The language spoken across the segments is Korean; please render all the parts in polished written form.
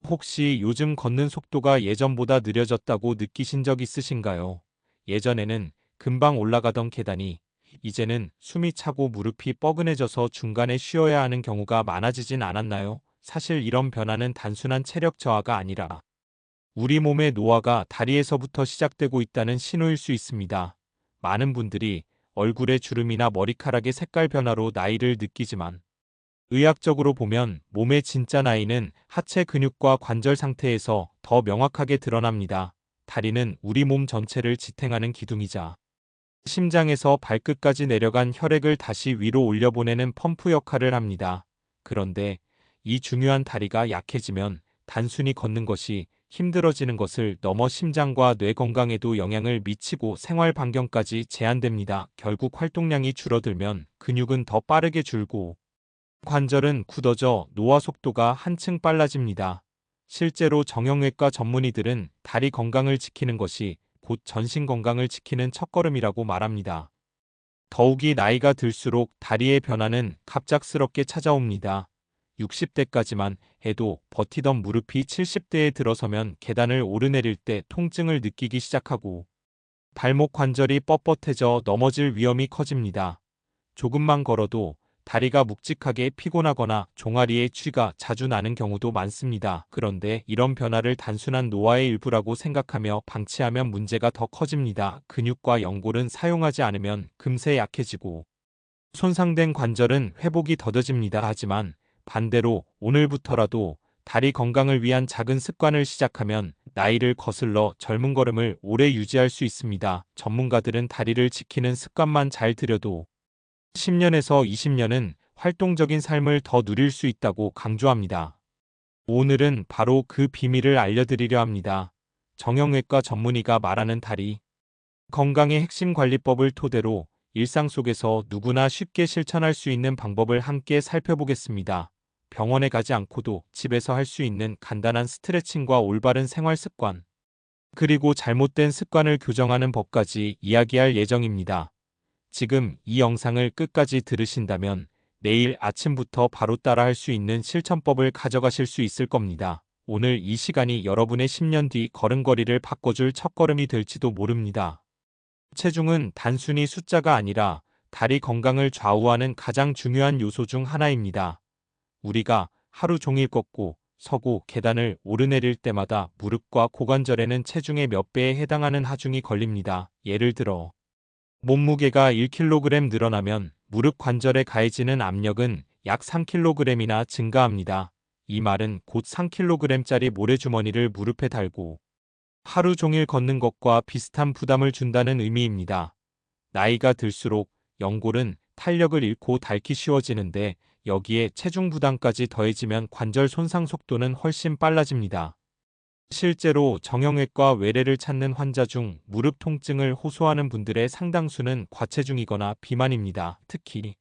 혹시 요즘 걷는 속도가 예전보다 느려졌다고 느끼신 적 있으신가요? 예전에는 금방 올라가던 계단이 이제는 숨이 차고 무릎이 뻐근해져서 중간에 쉬어야 하는 경우가 많아지진 않았나요? 사실 이런 변화는 단순한 체력 저하가 아니라 우리 몸의 노화가 다리에서부터 시작되고 있다는 신호일 수 있습니다. 많은 분들이 얼굴의 주름이나 머리카락의 색깔 변화로 나이를 느끼지만 의학적으로 보면 몸의 진짜 나이는 하체 근육과 관절 상태에서 더 명확하게 드러납니다. 다리는 우리 몸 전체를 지탱하는 기둥이자 심장에서 발끝까지 내려간 혈액을 다시 위로 올려보내는 펌프 역할을 합니다. 그런데 이 중요한 다리가 약해지면 단순히 걷는 것이 힘들어지는 것을 넘어 심장과 뇌 건강에도 영향을 미치고 생활 반경까지 제한됩니다. 결국 활동량이 줄어들면 근육은 더 빠르게 줄고 관절은 굳어져 노화 속도가 한층 빨라집니다. 실제로 정형외과 전문의들은 다리 건강을 지키는 것이 곧 전신 건강을 지키는 첫걸음이라고 말합니다. 더욱이 나이가 들수록 다리의 변화는 갑작스럽게 찾아옵니다. 60대까지만 해도 버티던 무릎이 70대에 들어서면 계단을 오르내릴 때 통증을 느끼기 시작하고 발목 관절이 뻣뻣해져 넘어질 위험이 커집니다. 조금만 걸어도 다리가 묵직하게 피곤하거나 종아리에 쥐가 자주 나는 경우도 많습니다. 그런데 이런 변화를 단순한 노화의 일부라고 생각하며 방치하면 문제가 더 커집니다. 근육과 연골은 사용하지 않으면 금세 약해지고 손상된 관절은 회복이 더뎌집니다. 하지만 반대로 오늘부터라도 다리 건강을 위한 작은 습관을 시작하면 나이를 거슬러 젊은 걸음을 오래 유지할 수 있습니다. 전문가들은 다리를 지키는 습관만 잘 들여도 10년에서 20년은 활동적인 삶을 더 누릴 수 있다고 강조합니다. 오늘은 바로 그 비밀을 알려드리려 합니다. 정형외과 전문의가 말하는 다리 건강의 핵심 관리법을 토대로 일상 속에서 누구나 쉽게 실천할 수 있는 방법을 함께 살펴보겠습니다. 병원에 가지 않고도 집에서 할 수 있는 간단한 스트레칭과 올바른 생활 습관, 그리고 잘못된 습관을 교정하는 법까지 이야기할 예정입니다. 지금 이 영상을 끝까지 들으신다면 내일 아침부터 바로 따라할 수 있는 실천법을 가져가실 수 있을 겁니다. 오늘 이 시간이 여러분의 10년 뒤 걸음걸이를 바꿔줄 첫걸음이 될지도 모릅니다. 체중은 단순히 숫자가 아니라 다리 건강을 좌우하는 가장 중요한 요소 중 하나입니다. 우리가 하루 종일 걷고 서고 계단을 오르내릴 때마다 무릎과 고관절에는 체중의 몇 배에 해당하는 하중이 걸립니다. 예를 들어 몸무게가 1kg 늘어나면 무릎 관절에 가해지는 압력은 약 3kg이나 증가합니다. 이 말은 곧 3kg짜리 모래주머니를 무릎에 달고 하루 종일 걷는 것과 비슷한 부담을 준다는 의미입니다. 나이가 들수록 연골은 탄력을 잃고 닳기 쉬워지는데 여기에 체중 부담까지 더해지면 관절 손상 속도는 훨씬 빨라집니다. 실제로 정형외과 외래를 찾는 환자 중 무릎 통증을 호소하는 분들의 상당수는 과체중이거나 비만입니다. 특히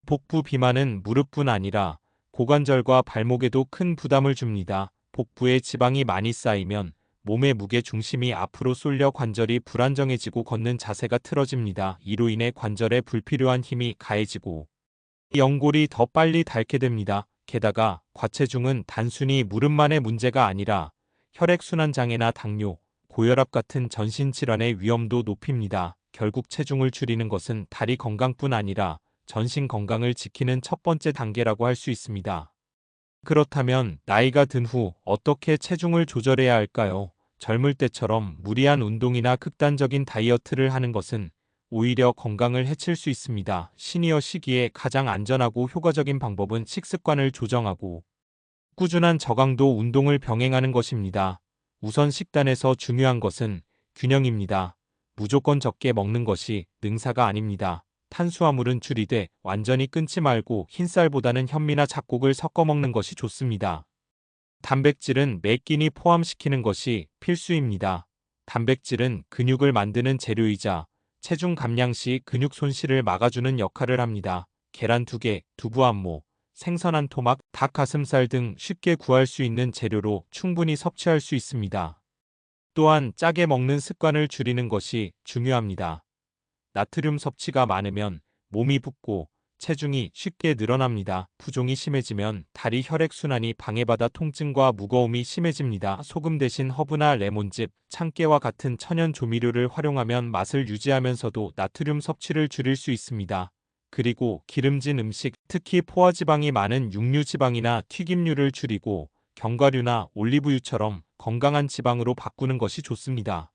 복부 비만은 무릎뿐 아니라 고관절과 발목에도 큰 부담을 줍니다. 복부에 지방이 많이 쌓이면 몸의 무게 중심이 앞으로 쏠려 관절이 불안정해지고 걷는 자세가 틀어집니다. 이로 인해 관절에 불필요한 힘이 가해지고 연골이 더 빨리 닳게 됩니다. 게다가 과체중은 단순히 무릎만의 문제가 아니라 혈액순환 장애나 당뇨, 고혈압 같은 전신 질환의 위험도 높입니다. 결국 체중을 줄이는 것은 다리 건강뿐 아니라 전신 건강을 지키는 첫 번째 단계라고 할 수 있습니다. 그렇다면 나이가 든 후 어떻게 체중을 조절해야 할까요? 젊을 때처럼 무리한 운동이나 극단적인 다이어트를 하는 것은 오히려 건강을 해칠 수 있습니다. 시니어 시기에 가장 안전하고 효과적인 방법은 식습관을 조정하고 꾸준한 저강도 운동을 병행하는 것입니다. 우선 식단에서 중요한 것은 균형입니다. 무조건 적게 먹는 것이 능사가 아닙니다. 탄수화물은 줄이되 완전히 끊지 말고 흰쌀보다는 현미나 잡곡을 섞어 먹는 것이 좋습니다. 단백질은 매 끼니 포함시키는 것이 필수입니다. 단백질은 근육을 만드는 재료이자 체중 감량 시 근육 손실을 막아주는 역할을 합니다. 계란 2개, 두부 1모, 생선 1토막, 닭 가슴살 등 쉽게 구할 수 있는 재료로 충분히 섭취할 수 있습니다. 또한 짜게 먹는 습관을 줄이는 것이 중요합니다. 나트륨 섭취가 많으면 몸이 붓고 체중이 쉽게 늘어납니다. 부종이 심해지면 다리 혈액순환이 방해받아 통증과 무거움이 심해집니다. 소금 대신 허브나 레몬즙, 참깨와 같은 천연 조미료를 활용하면 맛을 유지하면서도 나트륨 섭취를 줄일 수 있습니다. 그리고 기름진 음식, 특히 포화지방이 많은 육류지방이나 튀김류를 줄이고 견과류나 올리브유처럼 건강한 지방으로 바꾸는 것이 좋습니다.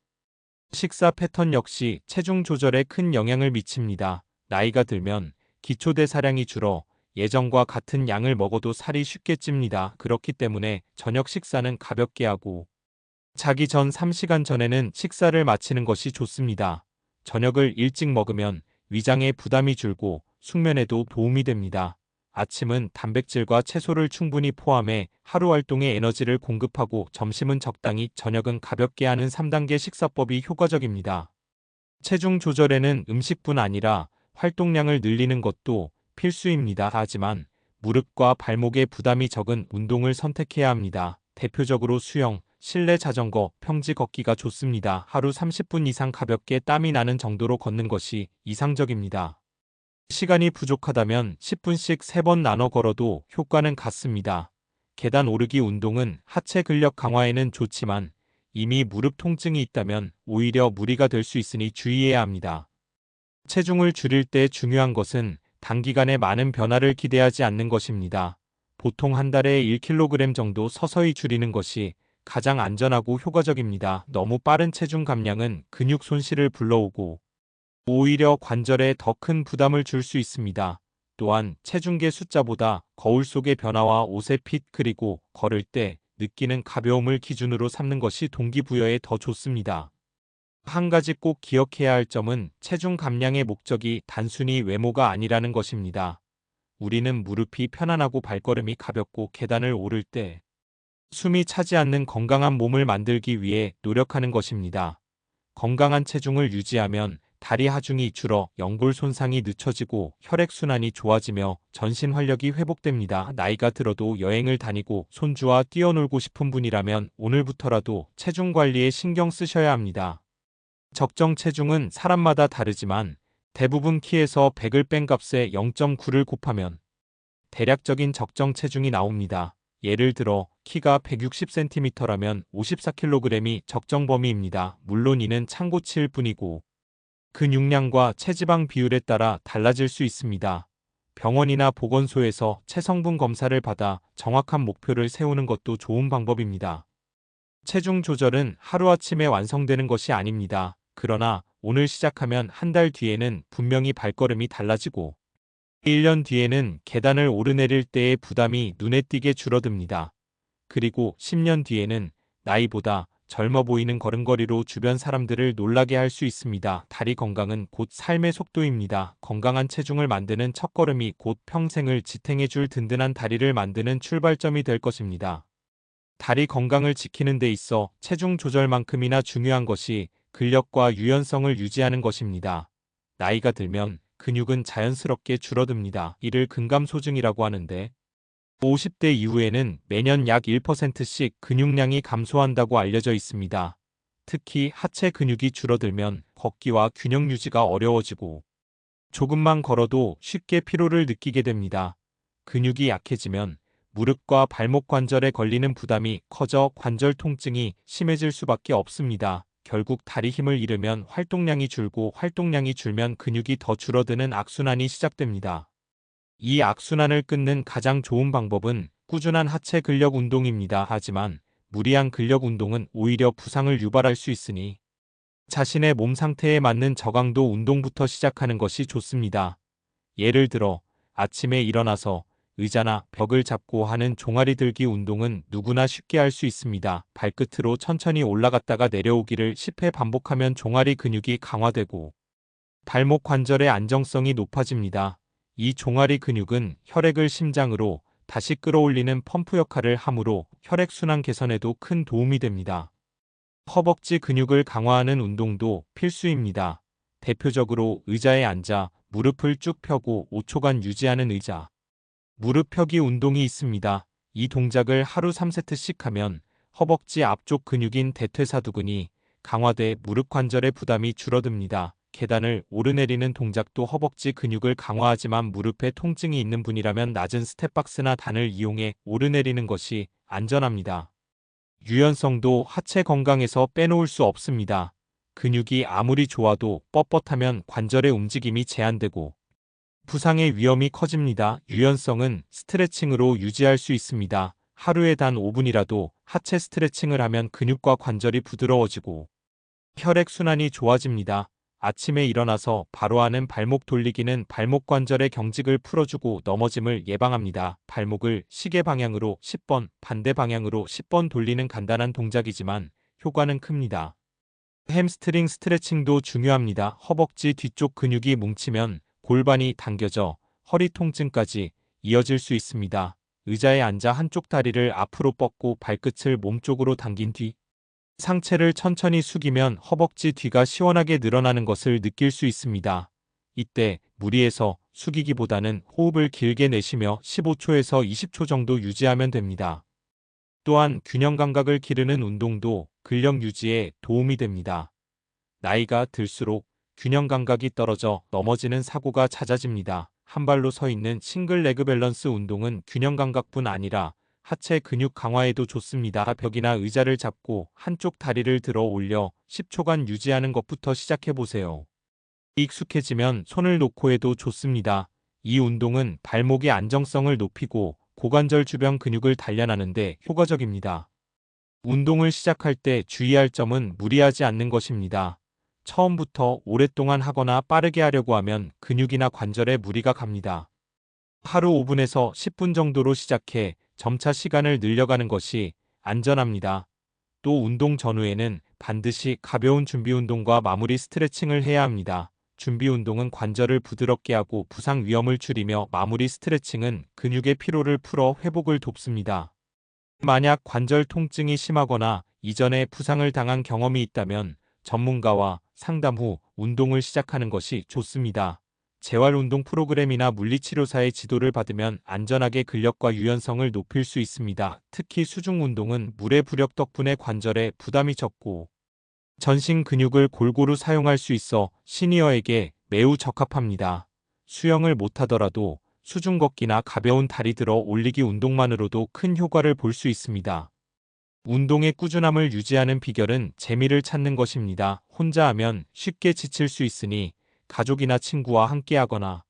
식사 패턴 역시 체중 조절에 큰 영향을 미칩니다. 나이가 들면 기초대사량이 줄어 예전과 같은 양을 먹어도 살이 쉽게 찝니다. 그렇기 때문에 저녁 식사는 가볍게 하고 자기 전 3시간 전에는 식사를 마치는 것이 좋습니다. 저녁을 일찍 먹으면 위장에 부담이 줄고 숙면에도 도움이 됩니다. 아침은 단백질과 채소를 충분히 포함해 하루 활동에 에너지를 공급하고 점심은 적당히, 저녁은 가볍게 하는 3단계 식사법이 효과적입니다. 체중 조절에는 음식뿐 아니라 활동량을 늘리는 것도 필수입니다. 하지만 무릎과 발목에 부담이 적은 운동을 선택해야 합니다. 대표적으로 수영, 실내 자전거, 평지 걷기가 좋습니다. 하루 30분 이상 가볍게 땀이 나는 정도로 걷는 것이 이상적입니다. 시간이 부족하다면 10분씩 3번 나눠 걸어도 효과는 같습니다. 계단 오르기 운동은 하체 근력 강화에는 좋지만 이미 무릎 통증이 있다면 오히려 무리가 될 수 있으니 주의해야 합니다. 체중을 줄일 때 중요한 것은 단기간에 많은 변화를 기대하지 않는 것입니다. 보통 한 달에 1kg 정도 서서히 줄이는 것이 가장 안전하고 효과적입니다. 너무 빠른 체중 감량은 근육 손실을 불러오고 오히려 관절에 더 큰 부담을 줄 수 있습니다. 또한 체중계 숫자보다 거울 속의 변화와 옷의 핏, 그리고 걸을 때 느끼는 가벼움을 기준으로 삼는 것이 동기부여에 더 좋습니다. 한 가지 꼭 기억해야 할 점은 체중 감량의 목적이 단순히 외모가 아니라는 것입니다. 우리는 무릎이 편안하고 발걸음이 가볍고 계단을 오를 때 숨이 차지 않는 건강한 몸을 만들기 위해 노력하는 것입니다. 건강한 체중을 유지하면 다리 하중이 줄어 연골 손상이 늦춰지고 혈액순환이 좋아지며 전신 활력이 회복됩니다. 나이가 들어도 여행을 다니고 손주와 뛰어놀고 싶은 분이라면 오늘부터라도 체중 관리에 신경 쓰셔야 합니다. 적정 체중은 사람마다 다르지만 대부분 키에서 100을 뺀 값에 0.9를 곱하면 대략적인 적정 체중이 나옵니다. 예를 들어 키가 160cm라면 54kg이 적정 범위입니다. 물론 이는 참고치일 뿐이고 근육량과 체지방 비율에 따라 달라질 수 있습니다. 병원이나 보건소에서 체성분 검사를 받아 정확한 목표를 세우는 것도 좋은 방법입니다. 체중 조절은 하루아침에 완성되는 것이 아닙니다. 그러나 오늘 시작하면 한 달 뒤에는 분명히 발걸음이 달라지고 1년 뒤에는 계단을 오르내릴 때의 부담이 눈에 띄게 줄어듭니다. 그리고 10년 뒤에는 나이보다 젊어 보이는 걸음걸이로 주변 사람들을 놀라게 할 수 있습니다. 다리 건강은 곧 삶의 속도입니다. 건강한 체중을 만드는 첫걸음이 곧 평생을 지탱해줄 든든한 다리를 만드는 출발점이 될 것입니다. 다리 건강을 지키는 데 있어 체중 조절만큼이나 중요한 것이 근력과 유연성을 유지하는 것입니다. 나이가 들면 근육은 자연스럽게 줄어듭니다. 이를 근감소증이라고 하는데 50대 이후에는 매년 약 1%씩 근육량이 감소한다고 알려져 있습니다. 특히 하체 근육이 줄어들면 걷기와 균형 유지가 어려워지고 조금만 걸어도 쉽게 피로를 느끼게 됩니다. 근육이 약해지면 무릎과 발목 관절에 걸리는 부담이 커져 관절 통증이 심해질 수밖에 없습니다. 결국 다리 힘을 잃으면 활동량이 줄고 활동량이 줄면 근육이 더 줄어드는 악순환이 시작됩니다. 이 악순환을 끊는 가장 좋은 방법은 꾸준한 하체 근력 운동입니다. 하지만 무리한 근력 운동은 오히려 부상을 유발할 수 있으니 자신의 몸 상태에 맞는 저강도 운동부터 시작하는 것이 좋습니다. 예를 들어 아침에 일어나서 의자나 벽을 잡고 하는 종아리 들기 운동은 누구나 쉽게 할 수 있습니다. 발끝으로 천천히 올라갔다가 내려오기를 10회 반복하면 종아리 근육이 강화되고 발목 관절의 안정성이 높아집니다. 이 종아리 근육은 혈액을 심장으로 다시 끌어올리는 펌프 역할을 하므로 혈액순환 개선에도 큰 도움이 됩니다. 허벅지 근육을 강화하는 운동도 필수입니다. 대표적으로 의자에 앉아 무릎을 쭉 펴고 5초간 유지하는 의자 무릎 펴기 운동이 있습니다. 이 동작을 하루 3세트씩 하면 허벅지 앞쪽 근육인 대퇴사두근이 강화돼 무릎 관절의 부담이 줄어듭니다. 계단을 오르내리는 동작도 허벅지 근육을 강화하지만 무릎에 통증이 있는 분이라면 낮은 스텝박스나 단을 이용해 오르내리는 것이 안전합니다. 유연성도 하체 건강에서 빼놓을 수 없습니다. 근육이 아무리 좋아도 뻣뻣하면 관절의 움직임이 제한되고 부상의 위험이 커집니다. 유연성은 스트레칭으로 유지할 수 있습니다. 하루에 단 5분이라도 하체 스트레칭을 하면 근육과 관절이 부드러워지고 혈액순환이 좋아집니다. 아침에 일어나서 바로 하는 발목 돌리기는 발목 관절의 경직을 풀어주고 넘어짐을 예방합니다. 발목을 시계 방향으로 10번, 반대 방향으로 10번 돌리는 간단한 동작이지만 효과는 큽니다. 햄스트링 스트레칭도 중요합니다. 허벅지 뒤쪽 근육이 뭉치면 골반이 당겨져 허리 통증까지 이어질 수 있습니다. 의자에 앉아 한쪽 다리를 앞으로 뻗고 발끝을 몸쪽으로 당긴 뒤 상체를 천천히 숙이면 허벅지 뒤가 시원하게 늘어나는 것을 느낄 수 있습니다. 이때 무리해서 숙이기보다는 호흡을 길게 내쉬며 15초에서 20초 정도 유지하면 됩니다. 또한 균형 감각을 기르는 운동도 근력 유지에 도움이 됩니다. 나이가 들수록 균형 감각이 떨어져 넘어지는 사고가 잦아집니다. 한 발로 서 있는 싱글 레그 밸런스 운동은 균형 감각뿐 아니라 하체 근육 강화에도 좋습니다. 벽이나 의자를 잡고 한쪽 다리를 들어 올려 10초간 유지하는 것부터 시작해보세요. 익숙해지면 손을 놓고 해도 좋습니다. 이 운동은 발목의 안정성을 높이고 고관절 주변 근육을 단련하는데 효과적입니다. 운동을 시작할 때 주의할 점은 무리하지 않는 것입니다. 처음부터 오랫동안 하거나 빠르게 하려고 하면 근육이나 관절에 무리가 갑니다. 하루 5분에서 10분 정도로 시작해 점차 시간을 늘려가는 것이 안전합니다. 또 운동 전후에는 반드시 가벼운 준비 운동과 마무리 스트레칭을 해야 합니다. 준비 운동은 관절을 부드럽게 하고 부상 위험을 줄이며 마무리 스트레칭은 근육의 피로를 풀어 회복을 돕습니다. 만약 관절 통증이 심하거나 이전에 부상을 당한 경험이 있다면 전문가와 상담 후 운동을 시작하는 것이 좋습니다. 재활운동 프로그램이나 물리치료사의 지도를 받으면 안전하게 근력과 유연성을 높일 수 있습니다. 특히 수중운동은 물의 부력 덕분에 관절에 부담이 적고 전신 근육을 골고루 사용할 수 있어 시니어에게 매우 적합합니다. 수영을 못하더라도 수중 걷기나 가벼운 다리 들어 올리기 운동만으로도 큰 효과를 볼 수 있습니다. 운동의 꾸준함을 유지하는 비결은 재미를 찾는 것입니다. 혼자 하면 쉽게 지칠 수 있으니 가족이나 친구와 함께 하거나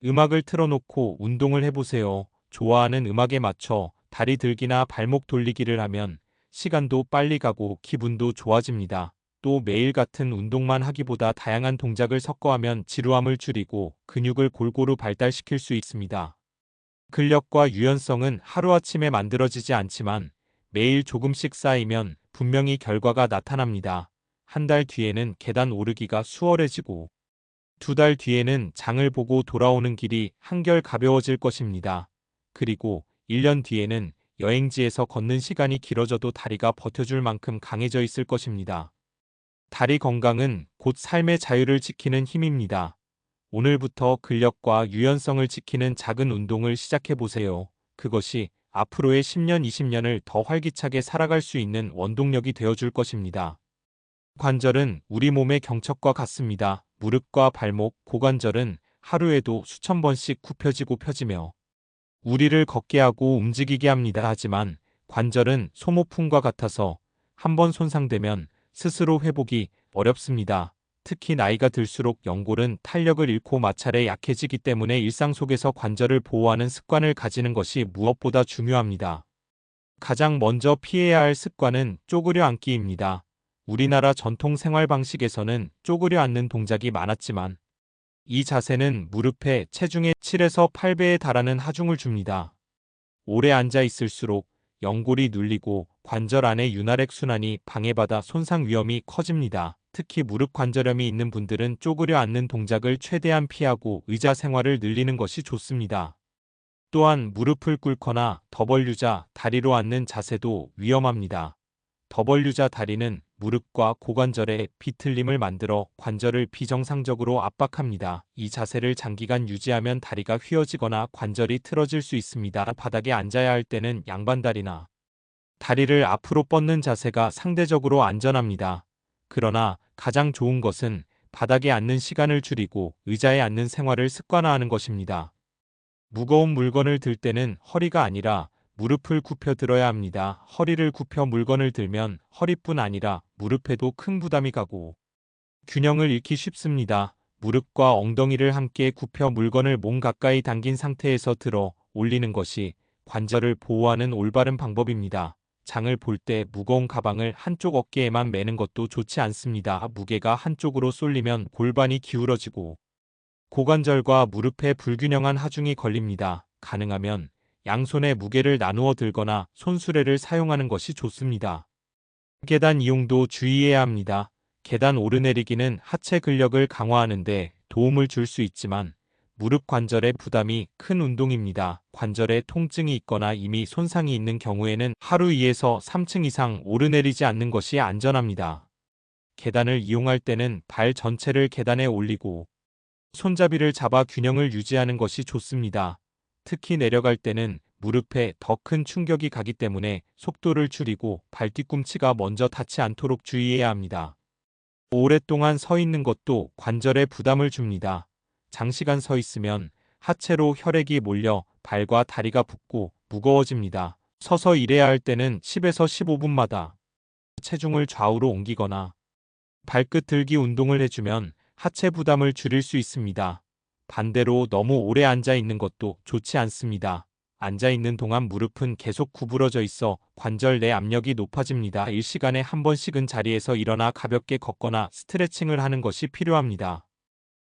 음악을 틀어놓고 운동을 해보세요. 좋아하는 음악에 맞춰 다리 들기나 발목 돌리기를 하면 시간도 빨리 가고 기분도 좋아집니다. 또 매일 같은 운동만 하기보다 다양한 동작을 섞어 하면 지루함을 줄이고 근육을 골고루 발달시킬 수 있습니다. 근력과 유연성은 하루아침에 만들어지지 않지만 매일 조금씩 쌓이면 분명히 결과가 나타납니다. 한 달 뒤에는 계단 오르기가 수월해지고 2달 뒤에는 장을 보고 돌아오는 길이 한결 가벼워질 것입니다. 그리고 1년 뒤에는 여행지에서 걷는 시간이 길어져도 다리가 버텨줄 만큼 강해져 있을 것입니다. 다리 건강은 곧 삶의 자유를 지키는 힘입니다. 오늘부터 근력과 유연성을 지키는 작은 운동을 시작해보세요. 그것이 앞으로의 10년, 20년을 더 활기차게 살아갈 수 있는 원동력이 되어줄 것입니다. 관절은 우리 몸의 경첩과 같습니다. 무릎과 발목, 고관절은 하루에도 수천 번씩 굽혀지고 펴지며 우리를 걷게 하고 움직이게 합니다. 하지만 관절은 소모품과 같아서 한번 손상되면 스스로 회복이 어렵습니다. 특히 나이가 들수록 연골은 탄력을 잃고 마찰에 약해지기 때문에 일상 속에서 관절을 보호하는 습관을 가지는 것이 무엇보다 중요합니다. 가장 먼저 피해야 할 습관은 쪼그려 앉기입니다. 우리나라 전통 생활 방식에서는 쪼그려 앉는 동작이 많았지만 이 자세는 무릎에 체중의 7에서 8배에 달하는 하중을 줍니다. 오래 앉아 있을수록 연골이 눌리고 관절 안의 윤활액 순환이 방해받아 손상 위험이 커집니다. 특히 무릎 관절염이 있는 분들은 쪼그려 앉는 동작을 최대한 피하고 의자 생활을 늘리는 것이 좋습니다. 또한 무릎을 꿇거나 더벌유자 다리로 앉는 자세도 위험합니다. 더벌유자 다리는 무릎과 고관절에 비틀림을 만들어 관절을 비정상적으로 압박합니다. 이 자세를 장기간 유지하면 다리가 휘어지거나 관절이 틀어질 수 있습니다. 바닥에 앉아야 할 때는 양반다리나 다리를 앞으로 뻗는 자세가 상대적으로 안전합니다. 그러나 가장 좋은 것은 바닥에 앉는 시간을 줄이고 의자에 앉는 생활을 습관화하는 것입니다. 무거운 물건을 들 때는 허리가 아니라 무릎을 굽혀 들어야 합니다. 허리를 굽혀 물건을 들면 허리뿐 아니라 무릎에도 큰 부담이 가고 균형을 잃기 쉽습니다. 무릎과 엉덩이를 함께 굽혀 물건을 몸 가까이 당긴 상태에서 들어 올리는 것이 관절을 보호하는 올바른 방법입니다. 장을 볼 때 무거운 가방을 한쪽 어깨에만 매는 것도 좋지 않습니다. 무게가 한쪽으로 쏠리면 골반이 기울어지고 고관절과 무릎에 불균형한 하중이 걸립니다. 가능하면 양손의 무게를 나누어 들거나 손수레를 사용하는 것이 좋습니다. 계단 이용도 주의해야 합니다. 계단 오르내리기는 하체 근력을 강화하는 데 도움을 줄 수 있지만 무릎 관절의 부담이 큰 운동입니다. 관절에 통증이 있거나 이미 손상이 있는 경우에는 하루 2에서 3층 이상 오르내리지 않는 것이 안전합니다. 계단을 이용할 때는 발 전체를 계단에 올리고 손잡이를 잡아 균형을 유지하는 것이 좋습니다. 특히 내려갈 때는 무릎에 더 큰 충격이 가기 때문에 속도를 줄이고 발 뒤꿈치가 먼저 닿지 않도록 주의해야 합니다. 오랫동안 서 있는 것도 관절에 부담을 줍니다. 장시간 서 있으면 하체로 혈액이 몰려 발과 다리가 붓고 무거워집니다. 서서 일해야 할 때는 10에서 15분마다 체중을 좌우로 옮기거나 발끝 들기 운동을 해주면 하체 부담을 줄일 수 있습니다. 반대로 너무 오래 앉아 있는 것도 좋지 않습니다. 앉아 있는 동안 무릎은 계속 구부러져 있어 관절 내 압력이 높아집니다. 일시간에 한 번씩은 자리에서 일어나 가볍게 걷거나 스트레칭을 하는 것이 필요합니다.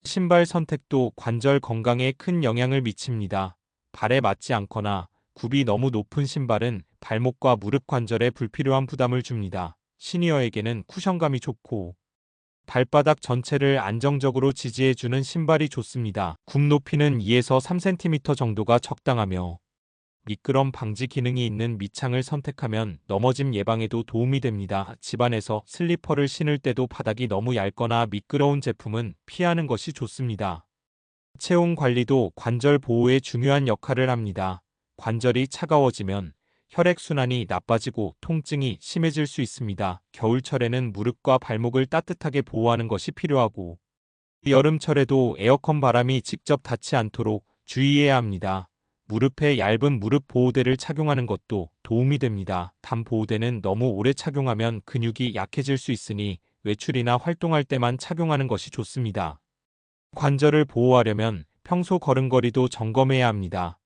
신발 선택도 관절 건강에 큰 영향을 미칩니다. 발에 맞지 않거나 굽이 너무 높은 신발은 발목과 무릎 관절에 불필요한 부담을 줍니다. 시니어에게는 쿠션감이 좋고 발바닥 전체를 안정적으로 지지해주는 신발이 좋습니다. 굽 높이는 2에서 3cm 정도가 적당하며 미끄럼 방지 기능이 있는 밑창을 선택하면 넘어짐 예방에도 도움이 됩니다. 집안에서 슬리퍼를 신을 때도 바닥이 너무 얇거나 미끄러운 제품은 피하는 것이 좋습니다. 체온 관리도 관절 보호에 중요한 역할을 합니다. 관절이 차가워지면 혈액순환이 나빠지고 통증이 심해질 수 있습니다. 겨울철에는 무릎과 발목을 따뜻하게 보호하는 것이 필요하고 여름철에도 에어컨 바람이 직접 닿지 않도록 주의해야 합니다. 무릎에 얇은 무릎 보호대를 착용하는 것도 도움이 됩니다. 단 보호대는 너무 오래 착용하면 근육이 약해질 수 있으니 외출이나 활동할 때만 착용하는 것이 좋습니다. 관절을 보호하려면 평소 걸음걸이도 점검해야 합니다.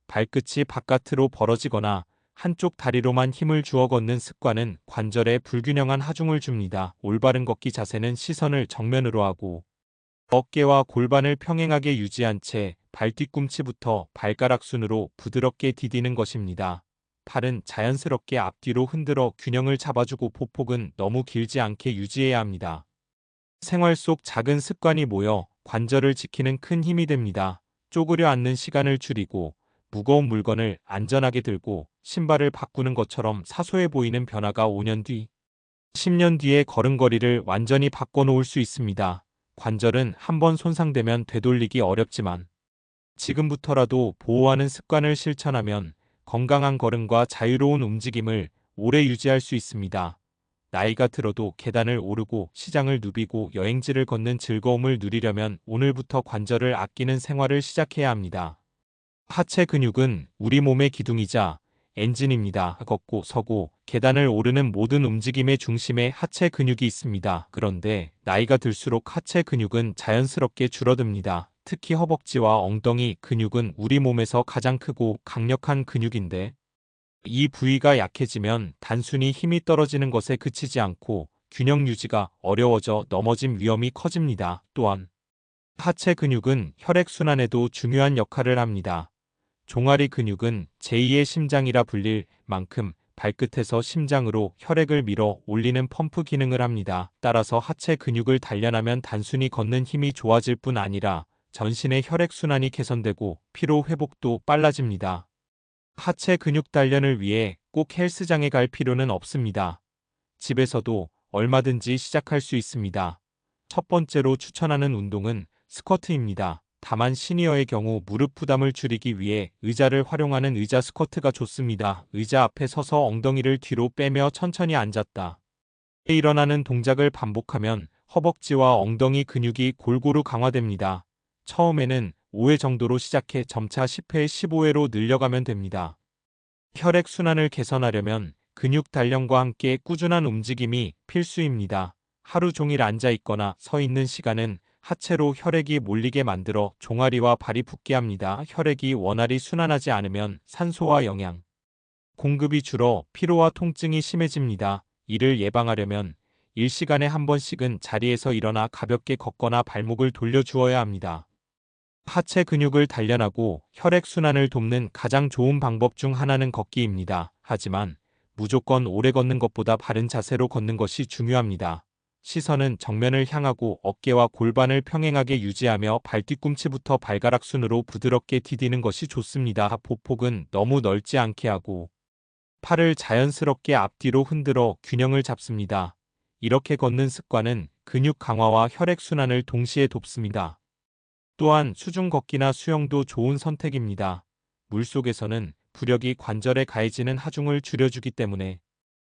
발끝이 바깥으로 벌어지거나 한쪽 다리로만 힘을 주어 걷는 습관은 관절에 불균형한 하중을 줍니다. 올바른 걷기 자세는 시선을 정면으로 하고 어깨와 골반을 평행하게 유지한 채 발 뒤꿈치부터 발가락 순으로 부드럽게 디디는 것입니다. 팔은 자연스럽게 앞뒤로 흔들어 균형을 잡아주고 보폭은 너무 길지 않게 유지해야 합니다. 생활 속 작은 습관이 모여 관절을 지키는 큰 힘이 됩니다. 쪼그려 앉는 시간을 줄이고 무거운 물건을 안전하게 들고 신발을 바꾸는 것처럼 사소해 보이는 변화가 5년 뒤, 10년 뒤에 걸음걸이를 완전히 바꿔놓을 수 있습니다. 관절은 한번 손상되면 되돌리기 어렵지만 지금부터라도 보호하는 습관을 실천하면 건강한 걸음과 자유로운 움직임을 오래 유지할 수 있습니다. 나이가 들어도 계단을 오르고 시장을 누비고 여행지를 걷는 즐거움을 누리려면 오늘부터 관절을 아끼는 생활을 시작해야 합니다. 하체 근육은 우리 몸의 기둥이자 엔진입니다. 걷고 서고 계단을 오르는 모든 움직임의 중심에 하체 근육이 있습니다. 그런데 나이가 들수록 하체 근육은 자연스럽게 줄어듭니다. 특히 허벅지와 엉덩이 근육은 우리 몸에서 가장 크고 강력한 근육인데 이 부위가 약해지면 단순히 힘이 떨어지는 것에 그치지 않고 균형 유지가 어려워져 넘어짐 위험이 커집니다. 또한 하체 근육은 혈액순환에도 중요한 역할을 합니다. 종아리 근육은 제2의 심장이라 불릴 만큼 발끝에서 심장으로 혈액을 밀어 올리는 펌프 기능을 합니다. 따라서 하체 근육을 단련하면 단순히 걷는 힘이 좋아질 뿐 아니라 전신의 혈액순환이 개선되고 피로 회복도 빨라집니다. 하체 근육 단련을 위해 꼭 헬스장에 갈 필요는 없습니다. 집에서도 얼마든지 시작할 수 있습니다. 첫 번째로 추천하는 운동은 스쿼트입니다. 다만 시니어의 경우 무릎 부담을 줄이기 위해 의자를 활용하는 의자 스쿼트가 좋습니다. 의자 앞에 서서 엉덩이를 뒤로 빼며 천천히 앉았다 일어나는 동작을 반복하면 허벅지와 엉덩이 근육이 골고루 강화됩니다. 처음에는 5회 정도로 시작해 점차 10회, 15회로 늘려가면 됩니다. 혈액순환을 개선하려면 근육 단련과 함께 꾸준한 움직임이 필수입니다. 하루 종일 앉아 있거나 서 있는 시간은 하체로 혈액이 몰리게 만들어 종아리와 발이 붓게 합니다. 혈액이 원활히 순환하지 않으면 산소와 영양 공급이 줄어 피로와 통증이 심해집니다. 이를 예방하려면 일시간에 한 번씩은 자리에서 일어나 가볍게 걷거나 발목을 돌려주어야 합니다. 하체 근육을 단련하고 혈액순환을 돕는 가장 좋은 방법 중 하나는 걷기입니다. 하지만 무조건 오래 걷는 것보다 바른 자세로 걷는 것이 중요합니다. 시선은 정면을 향하고 어깨와 골반을 평행하게 유지하며 발뒤꿈치부터 발가락 순으로 부드럽게 디디는 것이 좋습니다. 보폭은 너무 넓지 않게 하고 팔을 자연스럽게 앞뒤로 흔들어 균형을 잡습니다. 이렇게 걷는 습관은 근육 강화와 혈액순환을 동시에 돕습니다. 또한 수중 걷기나 수영도 좋은 선택입니다. 물속에서는 부력이 관절에 가해지는 하중을 줄여주기 때문에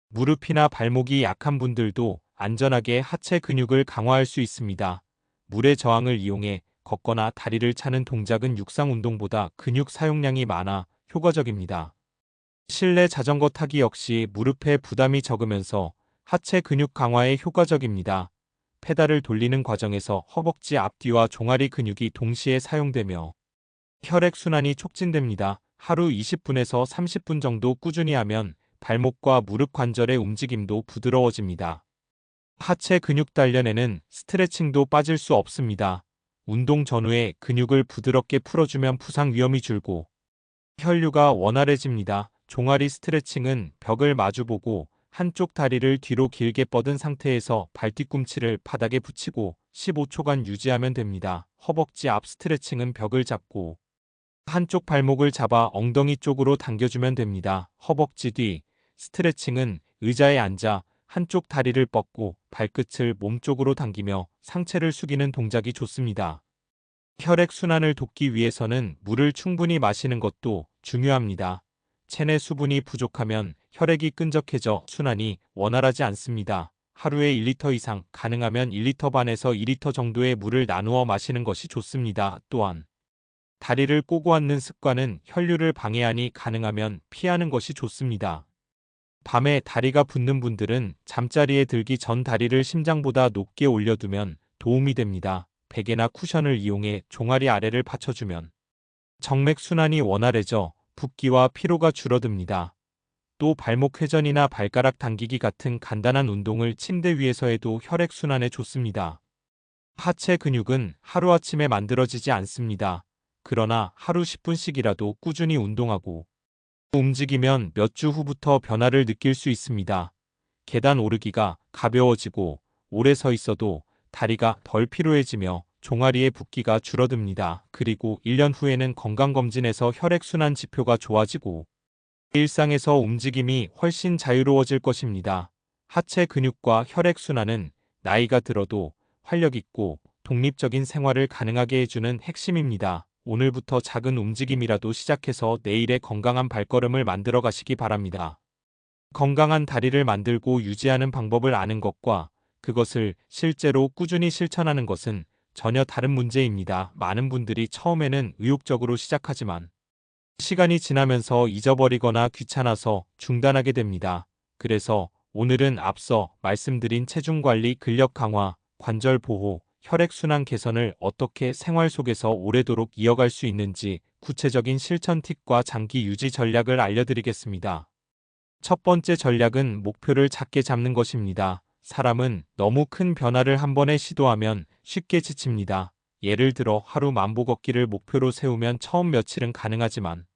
무릎이나 발목이 약한 분들도 안전하게 하체 근육을 강화할 수 있습니다. 물의 저항을 이용해 걷거나 다리를 차는 동작은 육상 운동보다 근육 사용량이 많아 효과적입니다. 실내 자전거 타기 역시 무릎에 부담이 적으면서 하체 근육 강화에 효과적입니다. 페달을 돌리는 과정에서 허벅지 앞뒤와 종아리 근육이 동시에 사용되며 혈액순환이 촉진됩니다. 하루 20분에서 30분 정도 꾸준히 하면 발목과 무릎 관절의 움직임도 부드러워집니다. 하체 근육 단련에는 스트레칭도 빠질 수 없습니다. 운동 전후에 근육을 부드럽게 풀어주면 부상 위험이 줄고 혈류가 원활해집니다. 종아리 스트레칭은 벽을 마주보고 한쪽 다리를 뒤로 길게 뻗은 상태에서 발뒤꿈치를 바닥에 붙이고 15초간 유지하면 됩니다. 허벅지 앞 스트레칭은 벽을 잡고 한쪽 발목을 잡아 엉덩이 쪽으로 당겨주면 됩니다. 허벅지 뒤 스트레칭은 의자에 앉아 한쪽 다리를 뻗고 발끝을 몸쪽으로 당기며 상체를 숙이는 동작이 좋습니다. 혈액순환을 돕기 위해서는 물을 충분히 마시는 것도 중요합니다. 체내 수분이 부족하면 혈액이 끈적해져 순환이 원활하지 않습니다. 하루에 1리터 이상, 가능하면 1리터 반에서 2리터 정도의 물을 나누어 마시는 것이 좋습니다. 또한 다리를 꼬고 앉는 습관은 혈류를 방해하니 가능하면 피하는 것이 좋습니다. 밤에 다리가 붓는 분들은 잠자리에 들기 전 다리를 심장보다 높게 올려두면 도움이 됩니다. 베개나 쿠션을 이용해 종아리 아래를 받쳐주면 정맥순환이 원활해져 붓기와 피로가 줄어듭니다. 또 발목 회전이나 발가락 당기기 같은 간단한 운동을 침대 위에서 해도 혈액순환에 좋습니다. 하체 근육은 하루아침에 만들어지지 않습니다. 그러나 하루 10분씩이라도 꾸준히 운동하고 움직이면 몇 주 후부터 변화를 느낄 수 있습니다. 계단 오르기가 가벼워지고 오래 서 있어도 다리가 덜 피로해지며 종아리의 붓기가 줄어듭니다. 그리고 1년 후에는 건강검진에서 혈액순환 지표가 좋아지고 일상에서 움직임이 훨씬 자유로워질 것입니다. 하체 근육과 혈액순환은 나이가 들어도 활력있고 독립적인 생활을 가능하게 해주는 핵심입니다. 오늘부터 작은 움직임이라도 시작해서 내일의 건강한 발걸음을 만들어 가시기 바랍니다. 건강한 다리를 만들고 유지하는 방법을 아는 것과 그것을 실제로 꾸준히 실천하는 것은 전혀 다른 문제입니다. 많은 분들이 처음에는 의욕적으로 시작하지만 시간이 지나면서 잊어버리거나 귀찮아서 중단하게 됩니다. 그래서 오늘은 앞서 말씀드린 체중 관리, 근력 강화, 관절 보호, 혈액순환 개선을 어떻게 생활 속에서 오래도록 이어갈 수 있는지 구체적인 실천 팁과 장기 유지 전략을 알려드리겠습니다. 첫 번째 전략은 목표를 작게 잡는 것입니다. 사람은 너무 큰 변화를 한 번에 시도하면 쉽게 지칩니다. 예를 들어 하루 만보 걷기를 목표로 세우면 처음 며칠은 가능하지만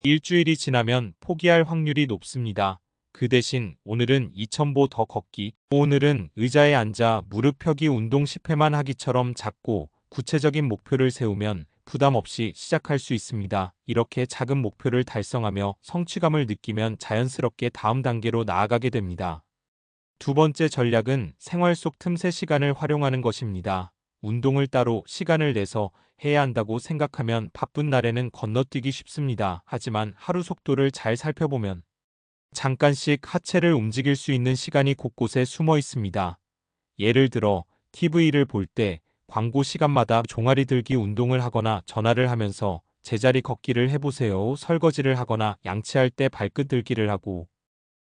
일주일이 지나면 포기할 확률이 높습니다. 그 대신 오늘은 2000보 더 걷기, 오늘은 의자에 앉아 무릎 펴기 운동 10회만 하기처럼 작고 구체적인 목표를 세우면 부담 없이 시작할 수 있습니다. 이렇게 작은 목표를 달성하며 성취감을 느끼면 자연스럽게 다음 단계로 나아가게 됩니다. 두 번째 전략은 생활 속 틈새 시간을 활용하는 것입니다. 운동을 따로 시간을 내서 해야 한다고 생각하면 바쁜 날에는 건너뛰기 쉽습니다. 하지만 하루 속도를 잘 살펴보면 잠깐씩 하체를 움직일 수 있는 시간이 곳곳에 숨어 있습니다. 예를 들어 TV를 볼 때, 광고 시간마다 종아리 들기 운동을 하거나 전화를 하면서 제자리 걷기를 해보세요. 설거지를 하거나 양치할 때 발끝 들기를 하고,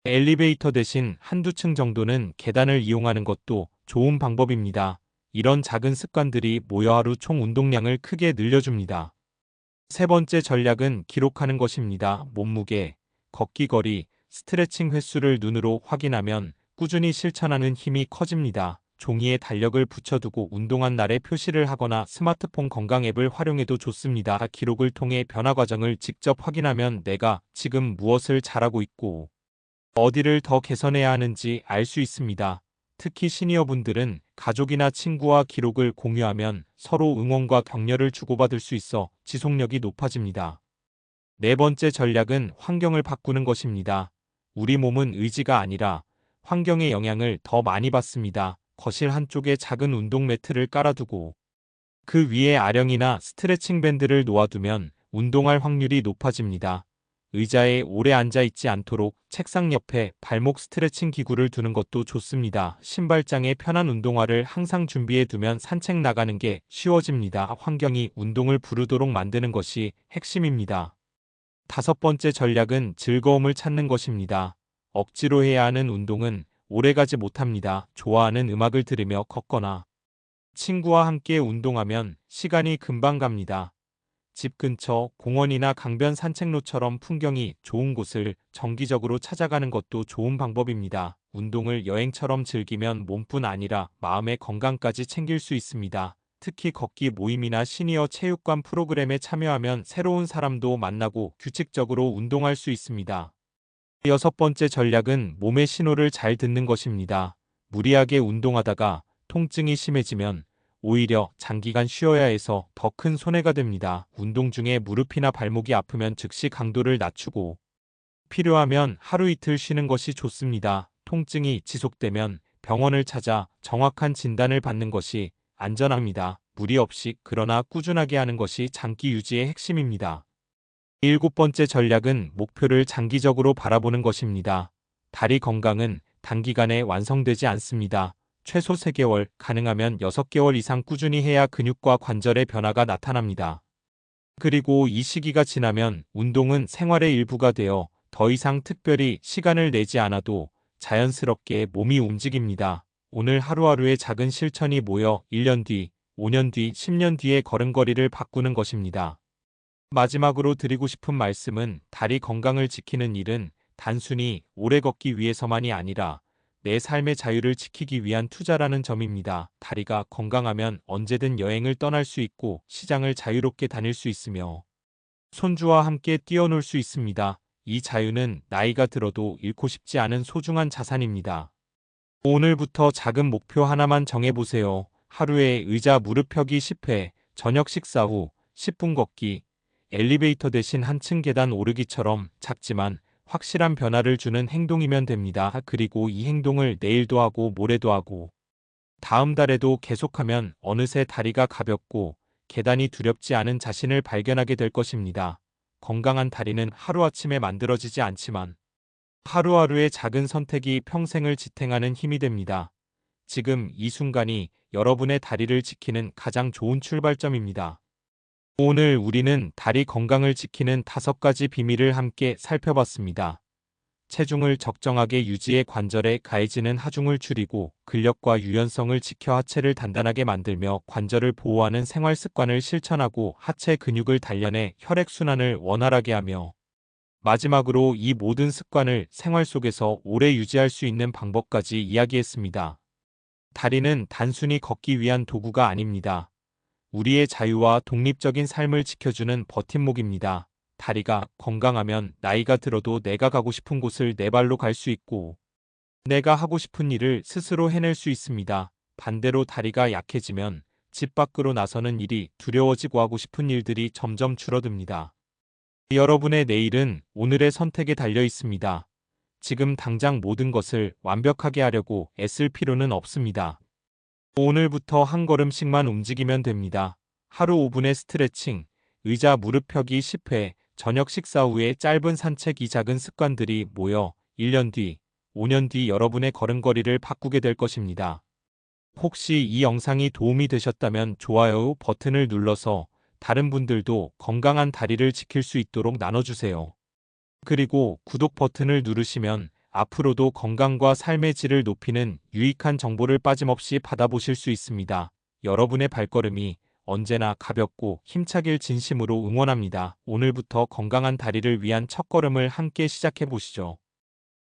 엘리베이터 대신 한두 층 정도는 계단을 이용하는 것도 좋은 방법입니다. 이런 작은 습관들이 모여 하루 총 운동량을 크게 늘려줍니다. 세 번째 전략은 기록하는 것입니다. 몸무게, 걷기 거리, 스트레칭 횟수를 눈으로 확인하면 꾸준히 실천하는 힘이 커집니다. 종이에 달력을 붙여두고 운동한 날에 표시를 하거나 스마트폰 건강 앱을 활용해도 좋습니다. 기록을 통해 변화 과정을 직접 확인하면 내가 지금 무엇을 잘하고 있고 어디를 더 개선해야 하는지 알 수 있습니다. 특히 시니어분들은 가족이나 친구와 기록을 공유하면 서로 응원과 격려를 주고받을 수 있어 지속력이 높아집니다. 네 번째 전략은 환경을 바꾸는 것입니다. 우리 몸은 의지가 아니라 환경의 영향을 더 많이 받습니다. 거실 한쪽에 작은 운동 매트를 깔아두고 그 위에 아령이나 스트레칭 밴드를 놓아두면 운동할 확률이 높아집니다. 의자에 오래 앉아 있지 않도록 책상 옆에 발목 스트레칭 기구를 두는 것도 좋습니다. 신발장에 편한 운동화를 항상 준비해 두면 산책 나가는 게 쉬워집니다. 환경이 운동을 부르도록 만드는 것이 핵심입니다. 다섯 번째 전략은 즐거움을 찾는 것입니다. 억지로 해야 하는 운동은 오래가지 못합니다. 좋아하는 음악을 들으며 걷거나 친구와 함께 운동하면 시간이 금방 갑니다. 집 근처 공원이나 강변 산책로처럼 풍경이 좋은 곳을 정기적으로 찾아가는 것도 좋은 방법입니다. 운동을 여행처럼 즐기면 몸뿐 아니라 마음의 건강까지 챙길 수 있습니다. 특히 걷기 모임이나 시니어 체육관 프로그램에 참여하면 새로운 사람도 만나고 규칙적으로 운동할 수 있습니다. 여섯 번째 전략은 몸의 신호를 잘 듣는 것입니다. 무리하게 운동하다가 통증이 심해지면 오히려 장기간 쉬어야 해서 더 큰 손해가 됩니다. 운동 중에 무릎이나 발목이 아프면 즉시 강도를 낮추고 필요하면 하루 이틀 쉬는 것이 좋습니다. 통증이 지속되면 병원을 찾아 정확한 진단을 받는 것이 안전합니다. 무리 없이 그러나 꾸준하게 하는 것이 장기 유지의 핵심입니다. 일곱 번째 전략은 목표를 장기적으로 바라보는 것입니다. 다리 건강은 단기간에 완성되지 않습니다. 최소 3개월, 가능하면 6개월 이상 꾸준히 해야 근육과 관절의 변화가 나타납니다. 그리고 이 시기가 지나면 운동은 생활의 일부가 되어 더 이상 특별히 시간을 내지 않아도 자연스럽게 몸이 움직입니다. 오늘 하루하루의 작은 실천이 모여 1년 뒤, 5년 뒤, 10년 뒤의 걸음걸이를 바꾸는 것입니다. 마지막으로 드리고 싶은 말씀은 다리 건강을 지키는 일은 단순히 오래 걷기 위해서만이 아니라 내 삶의 자유를 지키기 위한 투자라는 점입니다. 다리가 건강하면 언제든 여행을 떠날 수 있고 시장을 자유롭게 다닐 수 있으며 손주와 함께 뛰어놀 수 있습니다. 이 자유는 나이가 들어도 잃고 싶지 않은 소중한 자산입니다. 오늘부터 작은 목표 하나만 정해보세요. 하루에 의자 무릎 펴기 10회, 저녁 식사 후 10분 걷기, 엘리베이터 대신 한층 계단 오르기처럼 작지만 확실한 변화를 주는 행동이면 됩니다. 그리고 이 행동을 내일도 하고 모레도 하고 다음 달에도 계속하면 어느새 다리가 가볍고 계단이 두렵지 않은 자신을 발견하게 될 것입니다. 건강한 다리는 하루아침에 만들어지지 않지만 하루하루의 작은 선택이 평생을 지탱하는 힘이 됩니다. 지금 이 순간이 여러분의 다리를 지키는 가장 좋은 출발점입니다. 오늘 우리는 다리 건강을 지키는 5가지 비밀을 함께 살펴봤습니다. 체중을 적정하게 유지해 관절에 가해지는 하중을 줄이고 근력과 유연성을 지켜 하체를 단단하게 만들며 관절을 보호하는 생활 습관을 실천하고 하체 근육을 단련해 혈액순환을 원활하게 하며 마지막으로 이 모든 습관을 생활 속에서 오래 유지할 수 있는 방법까지 이야기했습니다. 다리는 단순히 걷기 위한 도구가 아닙니다. 우리의 자유와 독립적인 삶을 지켜주는 버팀목입니다. 다리가 건강하면 나이가 들어도 내가 가고 싶은 곳을 내 발로 갈 수 있고 내가 하고 싶은 일을 스스로 해낼 수 있습니다. 반대로 다리가 약해지면 집 밖으로 나서는 일이 두려워지고 하고 싶은 일들이 점점 줄어듭니다. 여러분의 내일은 오늘의 선택에 달려 있습니다. 지금 당장 모든 것을 완벽하게 하려고 애쓸 필요는 없습니다. 오늘부터 한 걸음씩만 움직이면 됩니다. 하루 5분의 스트레칭, 의자 무릎 펴기 10회, 저녁 식사 후에 짧은 산책 이 작은 습관들이 모여 1년 뒤, 5년 뒤 여러분의 걸음걸이를 바꾸게 될 것입니다. 혹시 이 영상이 도움이 되셨다면 좋아요 버튼을 눌러서 다른 분들도 건강한 다리를 지킬 수 있도록 나눠주세요. 그리고 구독 버튼을 누르시면 앞으로도 건강과 삶의 질을 높이는 유익한 정보를 빠짐없이 받아보실 수 있습니다. 여러분의 발걸음이 언제나 가볍고 힘차길 진심으로 응원합니다. 오늘부터 건강한 다리를 위한 첫걸음을 함께 시작해 보시죠.